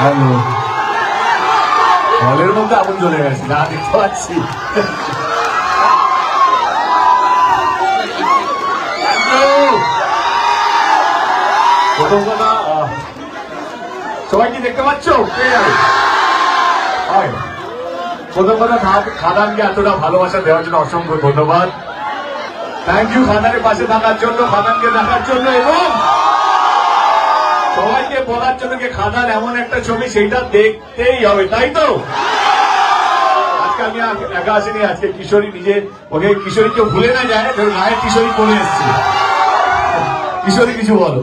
Hello, হলের মধ্যে আগুন জ্বলে গেছে, যা দেখতে পাচ্ছি। প্রথম কথা, সবাই কি দেখতে পাচ্ছ? প্রথম কথা, খাদানকে এতটা ভালোবাসা দেওয়ার জন্য অসংখ্য ধন্যবাদ। থ্যাংক ইউ খাদানের পাশে থাকার জন্য, খাদানকে দেখার জন্য, এবং সবাইকে বলার জন্য যে খাদান এমন একটা ছবি, সেইটা দেখতেই হবে, তাই তো? আজকে আমি একা আসিনি, আজকে কিশোরী নিজে, ওকে কিশোরী কেউ ভুলে না যায়, রায়ের কিশোরী করে এসছে। কিশোরী কিছু বলো।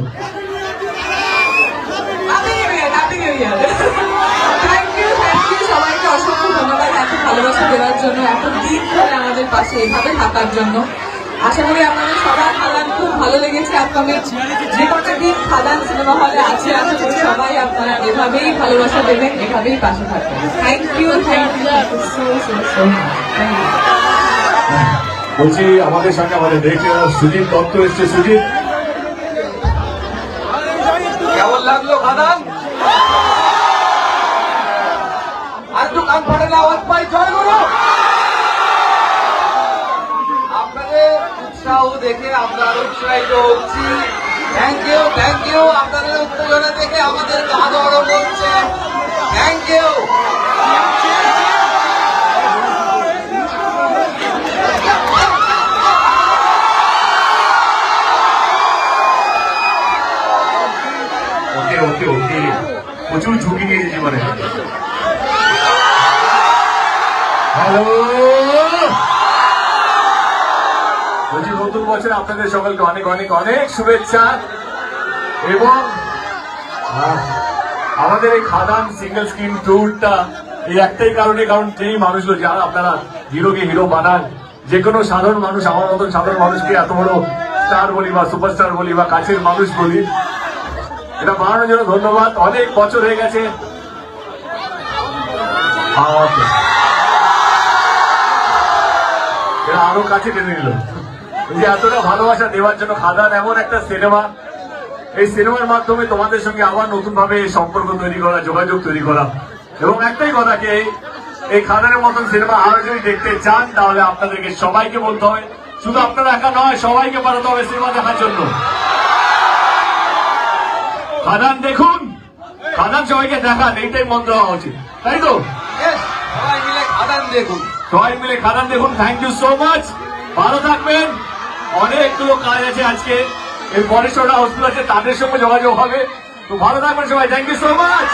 সবাইকে অসংখ্য ধন্যবাদ এত ভালোবাসা দেওয়ার জন্য, এত দিন ধরে আমাদের পাশে এভাবে থাকার জন্য। আশা করি আপনাদের সবার খাদান খুব ভালো লেগেছে। আপনাদের যে কটা দিন খাদান সিনেমা হলে আছে, আশা করি সবাই আপনারা এভাবেই ভালোবাসা দেবেন, এভাবেই পাশে থাকবেন। Thank you, thank you so so so much. বলছি আমাদের সঙ্গে আমাদের ডিরেক্টর সুজিত দত্ত এসছে। সুজিত, কেমন লাগলো খাদান? আর একটু কান ফাটের আওয়াজ পাই, জয় গুরু। আপনাদের উৎসাহ দেখে আমরা আরো উৎসাহিত হচ্ছি। Thank you, thank you. আপনাদের উত্তেজনা দেখে আমাদের গা দরদ হচ্ছে। Thank you. ওকে ওকে ওকে, প্রচুর ঝুঁকি নিয়েছে জীবনে। হ্যালো, বলছি নতুন বছর আপনাদের সকলকে অনেক অনেক অনেক শুভেচ্ছা। এবং আমাদের এই খাদান সিঙ্গেল স্ক্রিন ট্যুরটা এই একটাই কারণে, কারণ যেই মানুষগুলো যারা আপনারা হিরোকে হিরো বানান, যে কোনো সাধারণ মানুষ, আমার মতন সাধারণ মানুষকে এত বড় স্টার বলি বা সুপারস্টার বলি বা কাছের মানুষ বলি, এটা বানানোর জন্য ধন্যবাদ। অনেক বছর হয়ে গেছে। এরা আরো কাছে টেনে নিল। যে এতটা ভালোবাসা দেওয়ার জন্য খাদান এমন একটা সিনেমা, এই সিনেমার মাধ্যমে তোমাদের সঙ্গে আবার নতুন ভাবে সম্পর্ক তৈরি করা, যোগাযোগ তৈরি করা। এবং একটাই কথা, কি এই খাদানের মতন সিনেমা আরো যদি দেখতে চান, তাহলে আপনাদেরকে সবাইকে বলতে হবে, শুধু আপনারা একা নয়, সবাইকে পাঠাতে হবে সিনেমা দেখার জন্য। খাদান দেখুন, খাদান সবাইকে দেখান, এইটাই মন্ত্র হওয়া উচিত, তাই তো? সবাই মিলে খাদান দেখুন, সবাই মিলে খাদান দেখুন। থ্যাংক ইউ সো মাচ, ভালো থাকবেন। অনেকগুলো কাজ আছে আজকে, এর পরে শোটা হাউসফুল আছে, তাদের সঙ্গে যোগাযোগ হবে। তো ভালো থাকবেন সবাই, থ্যাংক ইউ সো মাচ।